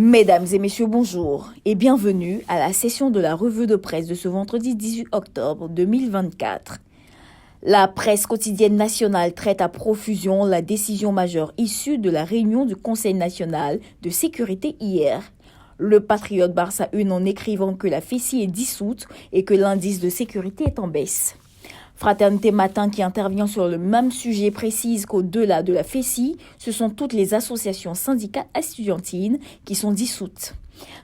Mesdames et messieurs, bonjour et bienvenue à la session de la revue de presse de ce vendredi 18 octobre 2024. La presse quotidienne nationale traite à profusion la décision majeure issue de la réunion du Conseil national de sécurité hier. Le Patriote Barça une en écrivant que la FESI est dissoute et que l'indice de sécurité est en baisse. Fraternité Matin, qui intervient sur le même sujet, précise qu'au-delà de la FESI, ce sont toutes les associations syndicales estudiantines qui sont dissoutes.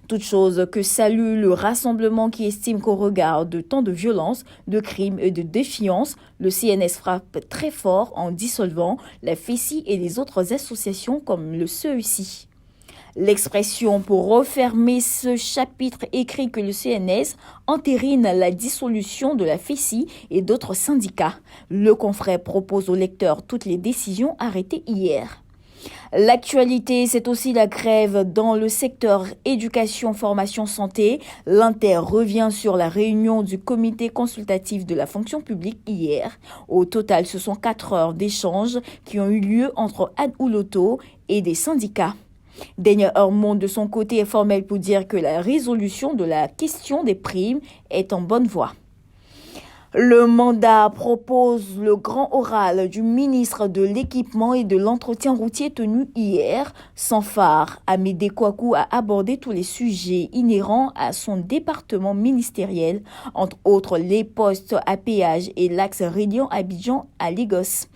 Toute chose que salue le rassemblement qui estime qu'au regard de tant de violence, de crimes et de défiance, le CNS frappe très fort en dissolvant la FESI et les autres associations comme le CEUCI. L'expression pour refermer ce chapitre écrit que le CNS entérine la dissolution de la FESI et d'autres syndicats. Le confrère propose aux lecteurs toutes les décisions arrêtées hier. L'actualité, c'est aussi la grève dans le secteur éducation, formation, santé. L'Inter revient sur la réunion du comité consultatif de la fonction publique hier. Au total, ce sont 4 heures d'échanges qui ont eu lieu entre Anne Houloto et des syndicats. Daniel Hormond, de son côté, est formel pour dire que la résolution de la question des primes est en bonne voie. Le mandat propose le grand oral du ministre de l'Équipement et de l'Entretien routier tenu hier. Sans phare, Amédée Kouakou a abordé tous les sujets inhérents à son département ministériel, entre autres les postes à péage et l'axe Réunion-Abidjan à Lagos.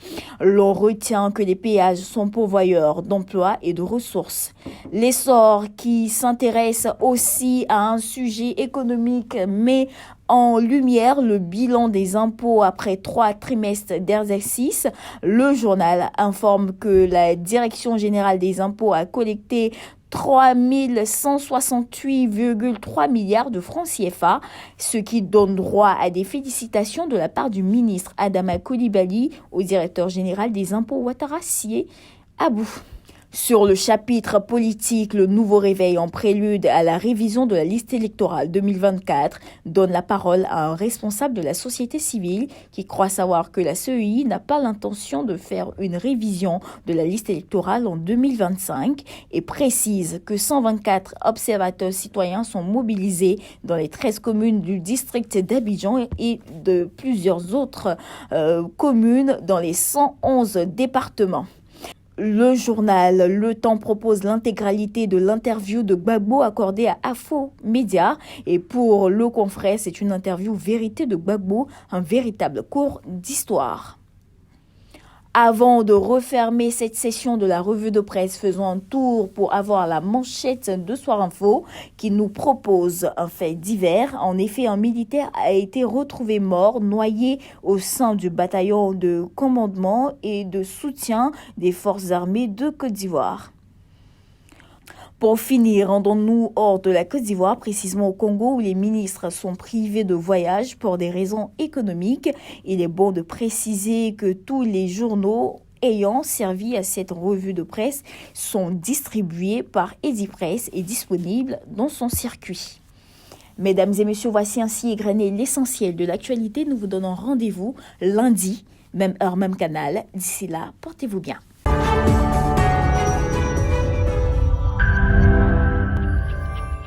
L'on retient que les péages sont pourvoyeurs d'emplois et de ressources. L'essor qui s'intéresse aussi à un sujet économique met en lumière le bilan des impôts après 3 trimestres d'exercice. Le journal informe que la Direction générale des impôts a collecté 3 168,3 milliards de francs CFA, ce qui donne droit à des félicitations de la part du ministre Adama Coulibaly au directeur général des impôts Ouattara Sy Abou. Sur le chapitre politique, le nouveau réveil en prélude à la révision de la liste électorale 2024 donne la parole à un responsable de la société civile qui croit savoir que la CEI n'a pas l'intention de faire une révision de la liste électorale en 2025 et précise que 124 observateurs citoyens sont mobilisés dans les 13 communes du district d'Abidjan et de plusieurs autres communes dans les 111 départements. Le journal Le Temps propose l'intégralité de l'interview de Gbagbo accordée à Afo Média. Et pour le confrère, c'est une interview vérité de Gbagbo, un véritable cours d'histoire. Avant de refermer cette session de la revue de presse, faisons un tour pour avoir la manchette de Soir Info qui nous propose un fait divers. En effet, un militaire a été retrouvé mort, noyé au sein du bataillon de commandement et de soutien des forces armées de Côte d'Ivoire. Pour finir, rendons-nous hors de la Côte d'Ivoire, précisément au Congo, où les ministres sont privés de voyage pour des raisons économiques. Il est bon de préciser que tous les journaux ayant servi à cette revue de presse sont distribués par Edipresse et disponibles dans son circuit. Mesdames et messieurs, voici ainsi égrené l'essentiel de l'actualité. Nous vous donnons rendez-vous lundi, même heure, même canal. D'ici là, portez-vous bien.